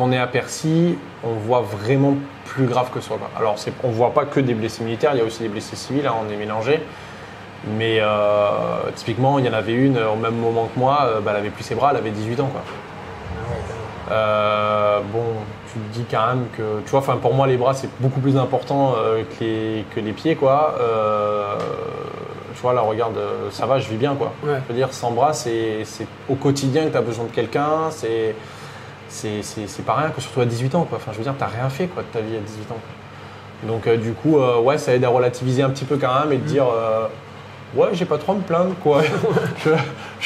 on est à Percy, on voit vraiment plus grave que soi, quoi. Alors on ne voit pas que des blessés militaires, il y a aussi des blessés civils, hein, on est mélangés. Mais typiquement, il y en avait une au même moment que moi, elle avait plus ses bras, elle avait 18 ans, quoi. Bon, tu te dis quand même que, tu vois, pour moi les bras c'est beaucoup plus important que les pieds, quoi. Tu vois là, regarde, ça va, je vis bien, quoi. Je veux dire, sans bras, c'est au quotidien que tu as besoin de quelqu'un, c'est pas rien, que surtout à 18 ans, quoi. Enfin, je veux dire, t'as rien fait, quoi, de ta vie à 18 ans, quoi. Donc du coup, ça aide à relativiser un petit peu quand même et de dire ouais, j'ai pas trop à me plaindre, quoi.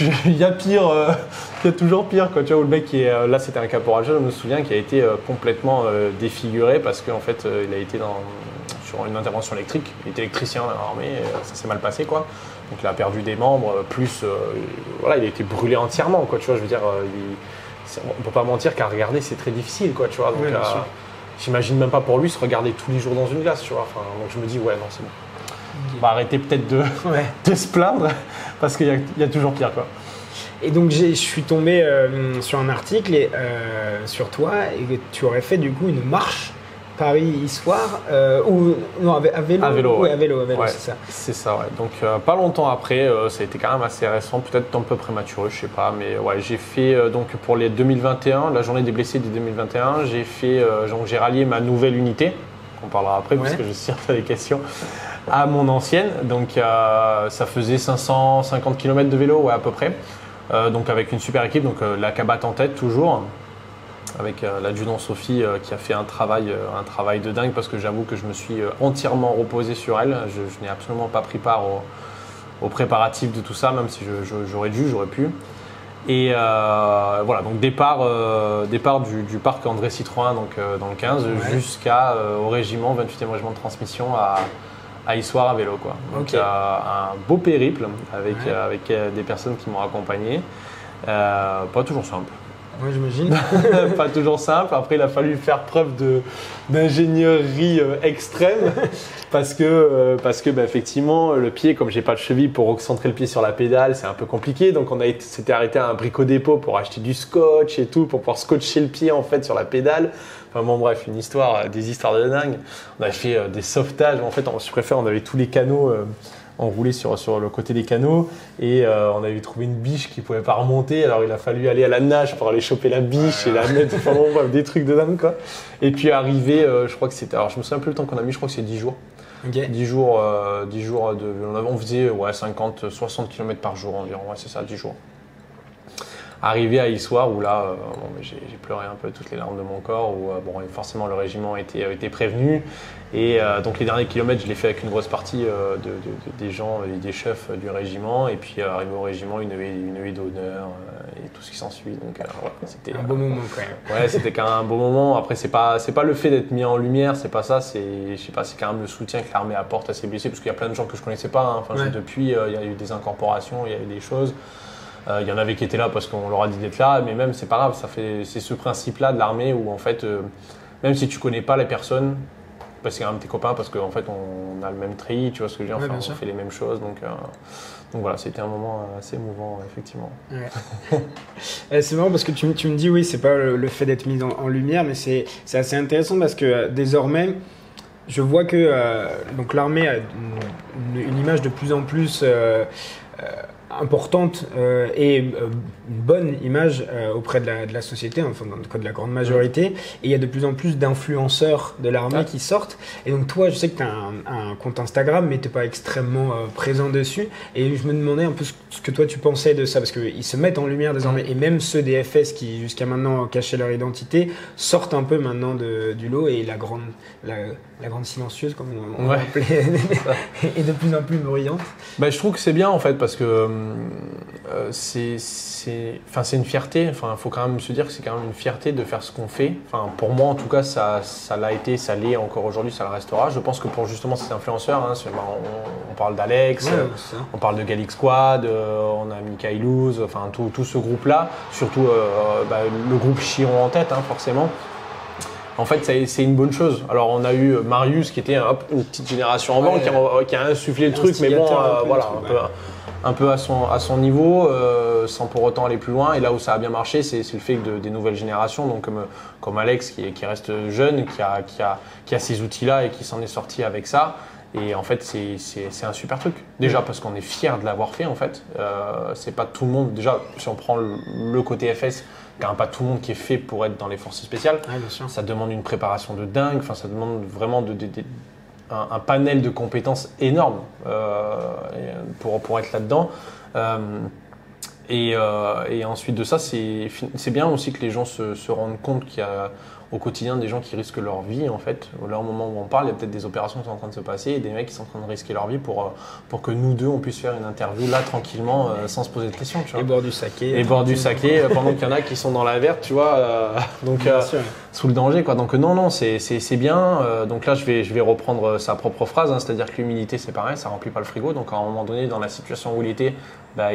Il y a pire, il y a toujours pire, quoi. Tu vois, le mec qui est là, c'était un caporal jeune, je me souviens, qui a été complètement défiguré parce qu'en fait, il a été sur une intervention électrique. Il était électricien dans l'armée, ça s'est mal passé, quoi. Donc il a perdu des membres, plus voilà, il a été brûlé entièrement, quoi. Tu vois, je veux dire, on peut pas mentir qu'à regarder, c'est très difficile, quoi. Tu vois. Donc j'imagine même pas pour lui se regarder tous les jours dans une glace, tu vois. Enfin, donc je me dis, ouais, non, c'est bon. On va arrêter peut-être de se plaindre parce qu'il y a toujours pire, quoi. Et donc je suis tombé sur un article sur toi et que tu aurais fait du coup une marche Paris-Issoire ou non à vélo. À vélo, ouais, à vélo, ouais, c'est ça. C'est ça, ouais. Donc pas longtemps après, ça a été quand même assez récent, peut-être un peu prématuré, je sais pas, mais ouais, j'ai fait donc pour les 2021, la journée des blessés de 2021, j'ai rallié ma nouvelle unité. On parlera après parce que je suis sûr que tu as des questions, à mon ancienne. Donc ça faisait 550 km de vélo, ouais, à peu près. Donc avec une super équipe, donc la CABAT en tête toujours, avec l'adjudant Sophie qui a fait un travail de dingue parce que j'avoue que je me suis entièrement reposé sur elle. Je n'ai absolument pas pris part aux préparatifs de tout ça, même si j'aurais pu. Et voilà, donc départ du parc André Citroën, donc dans le 15, jusqu'au régiment, 28e régiment de transmission à Issoire à vélo, quoi. Donc un beau périple avec des personnes qui m'ont accompagné. Pas toujours simple. Oui, j'imagine. Pas toujours simple. Après, il a fallu faire preuve d'ingénierie extrême parce que effectivement, le pied, comme j'ai pas de cheville pour recentrer le pied sur la pédale, c'est un peu compliqué. Donc, s'était arrêté à un brico-dépôt pour acheter du scotch et tout, pour pouvoir scotcher le pied en fait sur la pédale. Enfin bon, bref, des histoires de dingue. On avait fait des sauvetages. En fait, je préfère, on avait tous les canaux. On roulait sur le côté des canaux et on avait trouvé une biche qui pouvait pas remonter, alors il a fallu aller à la nage pour aller choper la biche et la mettre, enfin bon, bref, des trucs de dingue, quoi. Et puis arrivé, je crois que c'était, alors je me souviens plus le temps qu'on a mis, je crois que c'est 10 jours. 10 jours on faisait 50, 60 km par jour environ, ouais, c'est ça, 10 jours. Arrivé à Issoire où là, j'ai pleuré un peu toutes les larmes de mon corps, où forcément le régiment était prévenu. Et donc les derniers kilomètres, je l'ai fait avec une grosse partie des gens et des chefs du régiment. Et puis arrivé au régiment, une huée d'honneur et tout ce qui s'ensuit. Donc c'était un beau moment quand même. Ouais, c'était quand même un beau moment. Après, c'est pas le fait d'être mis en lumière, c'est pas ça. C'est quand même le soutien que l'armée apporte à ses blessés, parce qu'il y a plein de gens que je connaissais pas. Hein. Enfin, depuis, il y a eu des incorporations, il y a eu des choses. Il y en avait qui étaient là parce qu'on leur a dit d'être là, mais même c'est pas grave, c'est ce principe-là de l'armée où en fait, même si tu connais pas les personnes, parce que c'est quand même tes copains, parce qu'en fait on a le même tri, tu vois ce que je veux dire, Ouais, enfin, bien on sûr. fait les mêmes choses, donc voilà, c'était un moment assez émouvant, effectivement. Ouais. C'est marrant parce que tu me dis, oui, c'est pas le fait d'être mis en lumière, mais c'est assez intéressant parce que désormais, je vois que donc l'armée a une image de plus en plus importante et une bonne image auprès de la société, enfin dans le cas de la grande majorité, et il y a de plus en plus d'influenceurs de l'armée qui sortent, et donc toi je sais que tu as un compte Instagram mais tu n'es pas extrêmement présent dessus, et je me demandais un peu ce que toi tu pensais de ça, parce qu'ils se mettent en lumière désormais, et même ceux des FS qui jusqu'à maintenant cachaient leur identité sortent un peu maintenant du lot, et la grande silencieuse, comme on l'appelait, est de plus en plus bruyante. Bah, je trouve que c'est bien en fait, parce que c'est une fierté. Enfin, il faut quand même se dire que c'est quand même une fierté de faire ce qu'on fait. Enfin, pour moi, en tout cas, ça l'a été, ça l'est encore aujourd'hui, ça le restera. Je pense que pour justement ces influenceurs, hein, on parle d'Alex, on parle de Galix Squad, on a Mikailouz, enfin tout ce groupe-là, surtout le groupe Chiron en tête, hein, forcément. En fait, c'est une bonne chose. Alors, on a eu Marius qui était une petite génération avant, qui a insufflé le truc, mais bon, voilà, un peu à son niveau, sans pour autant aller plus loin. Et là où ça a bien marché, c'est le fait que des nouvelles générations, donc comme Alex qui reste jeune, qui a ces outils-là et qui s'en est sorti avec ça. Et en fait, c'est un super truc. Déjà parce qu'on est fiers de l'avoir fait, en fait. C'est pas tout le monde. Déjà, si on prend le côté FS, quand même pas tout le monde qui est fait pour être dans les forces spéciales. Ouais, bien sûr. Ça demande une préparation de dingue. Enfin, ça demande vraiment un panel de compétences énorme pour être là-dedans. Et ensuite de ça, c'est bien aussi que les gens se rendent compte qu'il y a au quotidien des gens qui risquent leur vie, en fait. Là, au moment où on parle, il y a peut-être des opérations qui sont en train de se passer et des mecs qui sont en train de risquer leur vie pour que nous deux, on puisse faire une interview là, tranquillement, sans se poser de questions. Tu vois. Et boire du saké. Et boire du saké pendant qu'il y en a qui sont dans la verte, tu vois. Sous le danger, quoi. Donc non, c'est bien. Donc là, je vais reprendre sa propre phrase, hein, c'est-à-dire que l'humilité, c'est pareil, ça remplit pas le frigo. Donc à un moment donné, dans la situation où il était,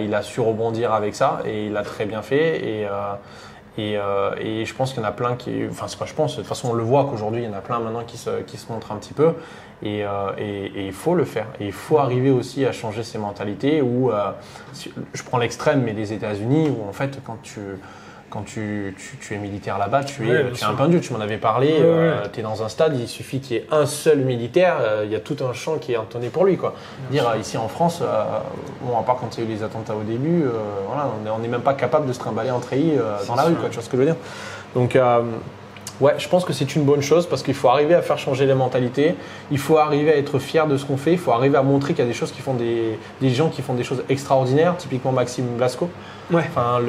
il a su rebondir avec ça et il l'a très bien fait. Et je pense qu'il y en a plein qui… Enfin, c'est pas je pense, de toute façon, on le voit qu'aujourd'hui, il y en a plein maintenant qui se montrent un petit peu. Et il faut le faire. Et il faut arriver aussi à changer ces mentalités où… je prends l'extrême, mais les États-Unis, où en fait, quand tu es militaire là-bas, tu es un pendu, tu m'en avais parlé, tu es dans un stade, il suffit qu'il y ait un seul militaire, il y a tout un chant qui est entonné pour lui. Quoi. Ici en France, à part quand il y a eu les attentats au début, on n'est même pas capable de se trimballer en treillis dans la rue, quoi, tu vois ce que je veux dire. Donc, je pense que c'est une bonne chose parce qu'il faut arriver à faire changer les mentalités, il faut arriver à être fier de ce qu'on fait, il faut arriver à montrer qu'il y a des choses qui font des gens qui font des choses extraordinaires, typiquement Maxime Blasco. Ouais. Enfin,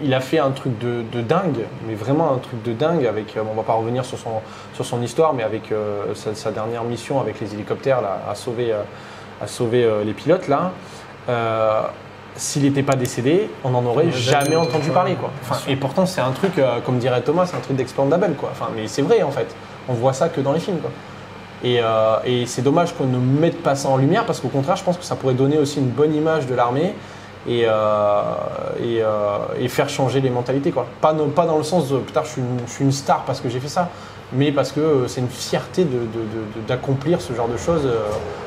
il a fait un truc de dingue, mais vraiment un truc de dingue avec, on va pas revenir sur son histoire, mais avec sa dernière mission avec les hélicoptères là, à sauver les pilotes là. S'il n'était pas décédé, on n'en aurait jamais entendu parler, quoi. Enfin, et pourtant, c'est un truc, comme dirait Thomas, c'est un truc d'expandable, quoi. Enfin, mais c'est vrai, en fait. On voit ça que dans les films, quoi. Et c'est dommage qu'on ne mette pas ça en lumière, parce qu'au contraire, je pense que ça pourrait donner aussi une bonne image de l'armée et faire changer les mentalités, quoi. Pas dans le sens de putain, je suis une star parce que j'ai fait ça, mais parce que c'est une fierté d'accomplir ce genre de choses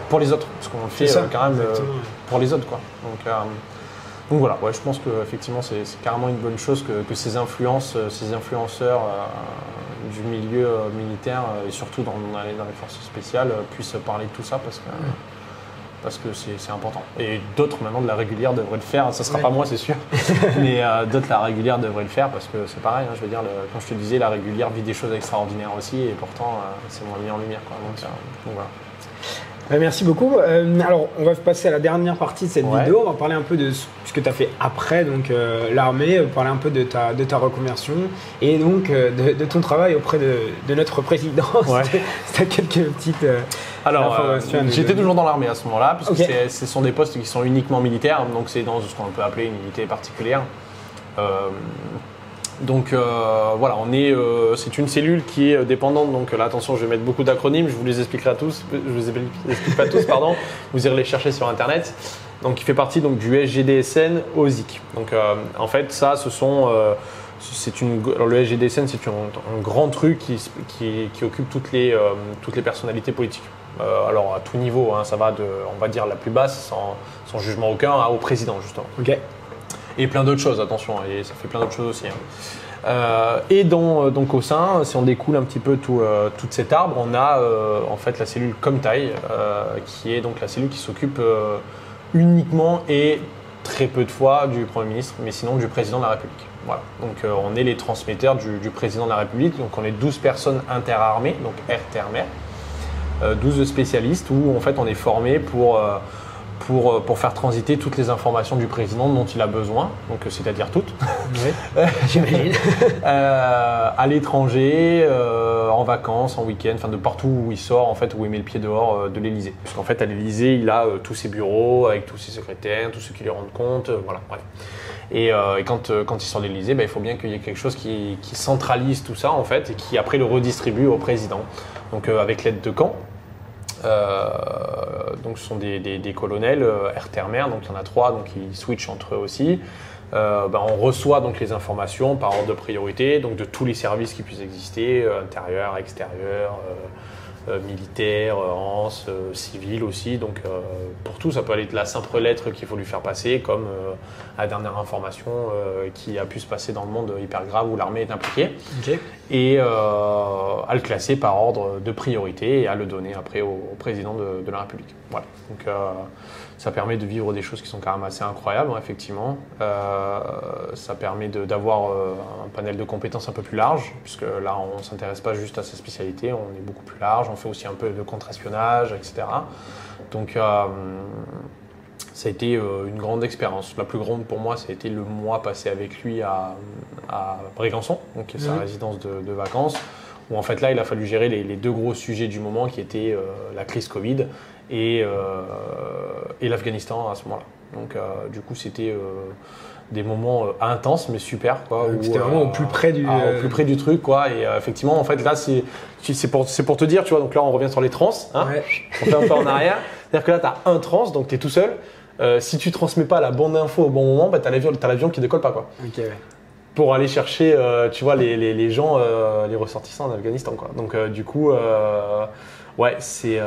pour les autres, parce qu'on le fait quand même pour les autres, quoi. Donc voilà, je pense que effectivement c'est carrément une bonne chose que ces influenceurs du milieu militaire et surtout dans les forces spéciales puissent parler de tout ça parce que c'est important. Et d'autres maintenant de la régulière devraient le faire, ça sera pas moi c'est sûr, mais d'autres de la régulière devraient le faire parce que c'est pareil, hein, je veux dire, comme je te disais, la régulière vit des choses extraordinaires aussi et pourtant c'est moins mis en lumière, quoi. Donc voilà. Merci beaucoup. Alors, on va passer à la dernière partie de cette vidéo. On va parler un peu de ce que tu as fait après l'armée, parler un peu de ta reconversion et donc de ton travail auprès de notre président. Si tu as quelques petites informations. J'étais toujours dans l'armée à ce moment-là, puisque ce sont des postes qui sont uniquement militaires, donc c'est dans ce qu'on peut appeler une unité particulière. Donc c'est une cellule qui est dépendante, donc là attention je vais mettre beaucoup d'acronymes, je vous les expliquerai tous, pas tous, pardon, vous irez les chercher sur internet. Donc il fait partie donc, du SGDSN OSIC. Donc en fait ça ce sont alors le SGDSN, c'est un grand truc qui occupe toutes les personnalités politiques. Alors à tout niveau, hein, ça va de, on va dire, la plus basse, sans jugement aucun, au président justement. Ok. Et plein d'autres choses, attention, et ça fait plein d'autres choses aussi. Hein. Et donc au sein, si on découle un petit peu toute cet arbre, on a en fait la cellule Comtaille, qui est donc la cellule qui s'occupe uniquement et très peu de fois du Premier ministre, mais sinon du Président de la République. Voilà. Donc on est les transmetteurs du Président de la République, donc on est 12 personnes interarmées, donc RTRMR, 12 spécialistes où en fait on est formé pour faire transiter toutes les informations du président dont il a besoin, donc c'est-à-dire toutes, Oui, j'imagine. à l'étranger, en vacances, en week-end, enfin de partout où il sort, en fait, où il met le pied dehors de l'Élysée. Parce qu'en fait, à l'Élysée, il a tous ses bureaux avec tous ses secrétaires, tous ceux qui lui rendent compte, voilà, bref. Et quand il sort de l'Élysée, il faut bien qu'il y ait quelque chose qui centralise tout ça, en fait, et qui après le redistribue au président. Donc avec l'aide de camp. Donc ce sont des colonels RTRMR, donc il y en a 3, donc ils switchent entre eux aussi. On reçoit donc les informations par ordre de priorité, donc de tous les services qui puissent exister, intérieur, extérieur, militaire, ANS, civil aussi. Donc pour tout, ça peut aller de la simple lettre qu'il faut lui faire passer, comme la dernière information qui a pu se passer dans le monde hyper grave où l'armée est impliquée. Ok. Et à le classer par ordre de priorité et à le donner après au président de la République. Voilà. Donc ça permet de vivre des choses qui sont quand même assez incroyables, hein, effectivement. Ça permet d'avoir un panel de compétences un peu plus large, puisque là on ne s'intéresse pas juste à sa spécialité, on est beaucoup plus large, on fait aussi un peu de contre-espionnage, etc. Donc ça a été une grande expérience. La plus grande pour moi, ça a été le mois passé avec lui à Brégançon, donc sa résidence de vacances, où en fait là, il a fallu gérer les deux gros sujets du moment qui étaient la crise Covid et l'Afghanistan à ce moment-là. Donc du coup, c'était des moments intenses mais super, quoi. C'était vraiment au plus près du... au plus près du truc, quoi. Et effectivement, en fait, là, c'est pour te dire, tu vois, donc là, on revient sur les trans, hein. Ouais. On fait un peu en arrière. C'est-à-dire que là, tu as un trans, donc tu es tout seul. Si tu transmets pas la bonne info au bon moment, tu as l'avion qui décolle pas, quoi. Ok, ouais. Pour aller chercher, tu vois, les gens, les ressortissants d'Afghanistan, quoi. Donc du coup, ouais, c'est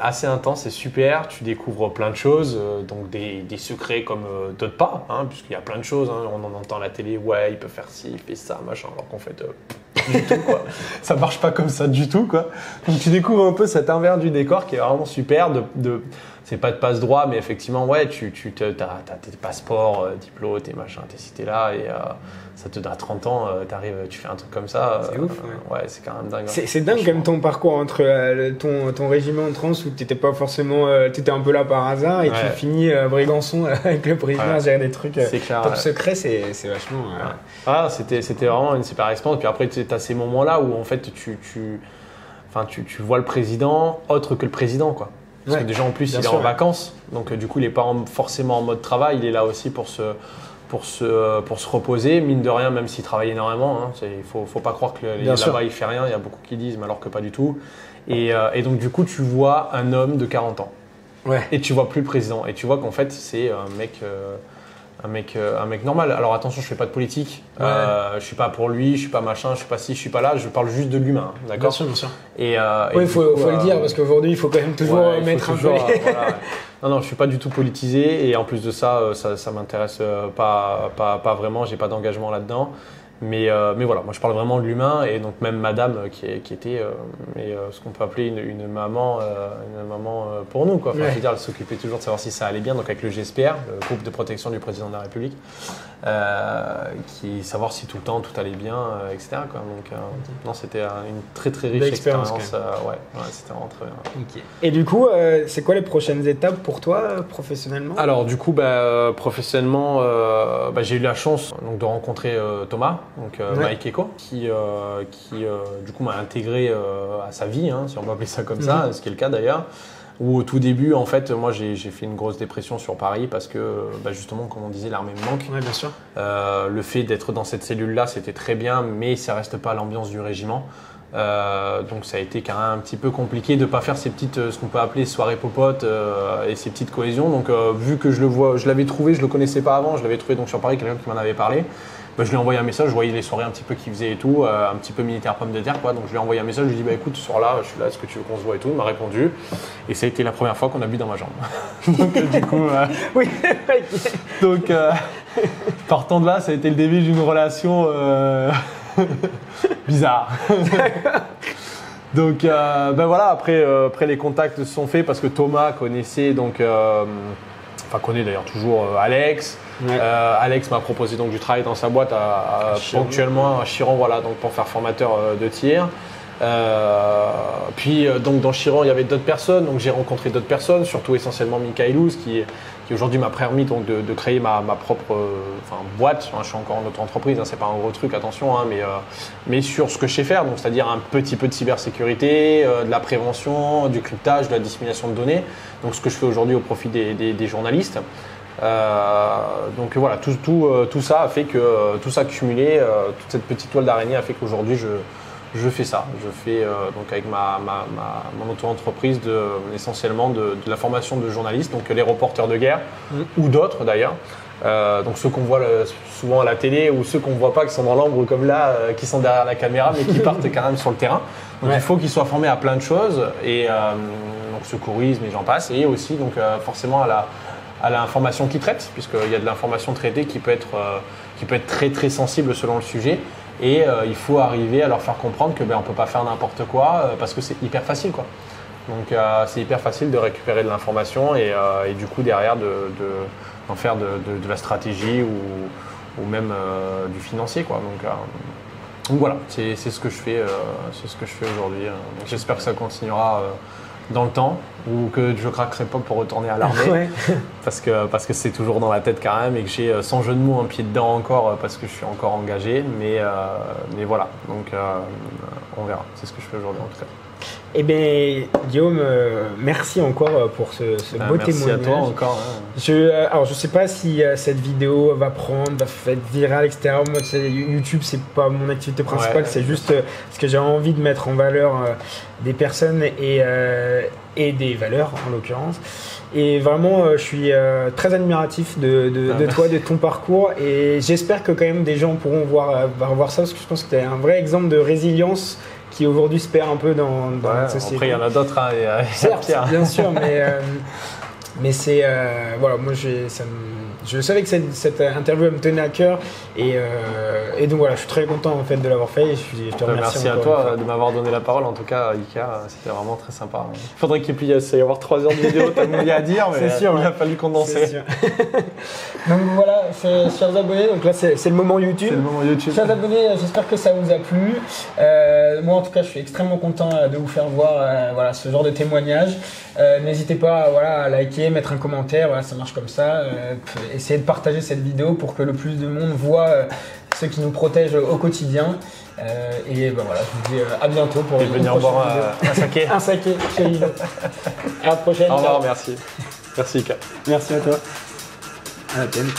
assez intense, c'est super. Tu découvres plein de choses, donc des secrets comme d'autres pas, hein, puisqu'il y a plein de choses. Hein, on en entend à la télé, ouais, il peut faire ci, il fait ça, machin, alors qu'en fait, du tout, quoi. Ça marche pas comme ça du tout, quoi. Donc tu découvres un peu cet envers du décor qui est vraiment super. C'est pas de passe droit, mais effectivement, ouais, t'as tes passeports, diplômes, tes machins, tes cités là, et ça te donne à 30 ans, tu fais un truc comme ça. C'est ouf, ouais, c'est quand même dingue. C'est dingue comme ton parcours entre ton régiment en trans où t'étais pas forcément, t'étais un peu là par hasard et tu finis à Brégançon avec le président à gérer des trucs top secrets, c'est vachement. Ah, c'était vraiment une super expérience. Puis après, t'as ces moments-là où en fait tu vois le président autre que le président, quoi. Parce que déjà en plus il est en vacances, donc du coup il n'est pas forcément en mode travail, il est là aussi pour se reposer, mine de rien, même s'il travaille énormément. Hein, il faut pas croire que là-bas il fait rien, il y a beaucoup qui disent, mais alors que pas du tout. Et donc du coup tu vois un homme de 40 ans, et tu vois plus le président, et tu vois qu'en fait c'est un mec normal. Alors attention, je fais pas de politique, je suis pas pour lui, je suis pas machin, je suis pas ci, je suis pas là, je parle juste de l'humain, d'accord ? Bien sûr. Et il faut le dire, parce qu'aujourd'hui il faut quand même toujours mettre un peu. Voilà. Non, je suis pas du tout politisé, et en plus de ça, ça m'intéresse pas vraiment, j'ai pas d'engagement là-dedans. Mais voilà, moi je parle vraiment de l'humain, et donc même madame qui était ce qu'on peut appeler une maman pour nous, quoi. Enfin, je veux dire, elle s'occupait toujours de savoir si ça allait bien, donc avec le GSPR, le groupe de protection du président de la République, savoir si tout le temps tout allait bien, etc., quoi. Donc non, c'était une très très riche expérience. Ouais, c'était vraiment très bien. Okay. Et du coup, c'est quoi les prochaines étapes pour toi professionnellement ? Alors du coup, professionnellement, j'ai eu la chance donc de rencontrer Thomas. Donc Mike Eko, qui du coup m'a intégré à sa vie, hein, si on peut appeler ça comme ça, ce qui est le cas d'ailleurs. Où au tout début, en fait, moi j'ai fait une grosse dépression sur Paris parce que justement, comme on disait, l'armée me manque. Ouais, bien sûr. Le fait d'être dans cette cellule-là, c'était très bien, mais ça reste pas l'ambiance du régiment. Donc ça a été quand même un petit peu compliqué de ne pas faire ces petites, ce qu'on peut appeler soirées popotes et ces petites cohésions. Donc vu que je l'avais trouvé, je le connaissais pas avant, je l'avais trouvé donc sur Paris, quelqu'un qui m'en avait parlé. Bah, je lui ai envoyé un message, je voyais les soirées un petit peu qu'il faisait et tout, un petit peu militaire pomme de terre quoi. Donc je lui ai envoyé un message, je lui ai dit bah écoute, ce soir-là, je suis là, est-ce que tu veux qu'on se voit et tout. Il m'a répondu et ça a été la première fois qu'on a bu dans ma jambe. Donc du coup, Oui, donc partant de là, ça a été le début d'une relation bizarre. Donc ben voilà, après les contacts se sont faits parce que Thomas connaissait donc, enfin connaît d'ailleurs toujours Alex. Ouais. Alex m'a proposé donc du travail dans sa boîte ponctuellement à Chiron, voilà, donc pour faire formateur de tir. Puis donc dans Chiron il y avait d'autres personnes, donc j'ai rencontré d'autres personnes, surtout essentiellement Michaelouz qui aujourd'hui m'a permis donc de créer ma propre boîte. Enfin, je suis encore en auto-entreprise, hein, c'est pas un gros truc, attention, hein, mais sur ce que je sais faire, donc c'est-à-dire un petit peu de cybersécurité, de la prévention, du cryptage, de la dissémination de données, donc ce que je fais aujourd'hui au profit des journalistes. Donc voilà, tout ça a fait que tout ça cumulé, toute cette petite toile d'araignée a fait qu'aujourd'hui je fais ça. Je fais donc avec mon auto-entreprise essentiellement de la formation de journalistes, donc les reporters de guerre ou d'autres d'ailleurs. Donc ceux qu'on voit souvent à la télé ou ceux qu'on ne voit pas qui sont dans l'ombre comme là, qui sont derrière la caméra mais qui partent quand même sur le terrain. Donc il faut qu'ils soient formés à plein de choses et donc secourisme et j'en passe, et aussi donc forcément à l'information qu'ils traitent, puisqu'il y a de l'information traitée qui peut être très très sensible selon le sujet. Et il faut arriver à leur faire comprendre que on peut pas faire n'importe quoi parce que c'est hyper facile quoi. Donc c'est hyper facile de récupérer de l'information et du coup derrière d'en faire de la stratégie ou même du financier quoi. Donc voilà, c'est ce que je fais, aujourd'hui. Donc j'espère que ça continuera dans le temps, ou que je craquerai pas pour retourner à l'armée. Ouais. parce que c'est toujours dans la tête quand même et que j'ai sans jeu de mots un pied dedans encore parce que je suis encore engagé, mais voilà, donc on verra, c'est ce que je fais aujourd'hui en tout cas. Eh bien, Guillaume, merci encore pour ce beau merci témoignage. À toi encore. Hein. Alors, je sais pas si cette vidéo va être virale, etc. Moi, tu sais, YouTube, c'est pas mon activité principale, c'est juste parce que j'ai envie de mettre en valeur des personnes et des valeurs, en l'occurrence. Et vraiment, je suis très admiratif de toi, de ton parcours. Et j'espère que quand même des gens pourront voir ça, parce que je pense que tu es un vrai exemple de résilience qui aujourd'hui se perd un peu dans notre société. Après, il y en a d'autres, hein, certes, bien sûr, mais c'est voilà, moi je savais que cette interview me tenait à cœur et donc voilà, je suis très content en fait de l'avoir fait et je te remercie. Merci à toi de m'avoir donné la parole, en tout cas Ika, c'était vraiment très sympa. Il faudrait qu'il puisse y avoir 3 heures de vidéo tellement il y a à dire, mais sûr, il a fallu condenser. Donc voilà, chers abonnés, donc là c'est le moment YouTube. C'est le moment YouTube. Chers abonnés, j'espère que ça vous a plu. Moi en tout cas je suis extrêmement content de vous faire voir voilà, ce genre de témoignage. N'hésitez pas à liker, mettre un commentaire, voilà, ça marche comme ça. Essayez de partager cette vidéo pour que le plus de monde voit ce qui nous protège au quotidien. Et voilà, je vous dis à bientôt pour une venir prochaine boire un saké. Un saké chez Lilo. À la prochaine. Au revoir, merci. Merci Ika. Merci à toi. À la peine.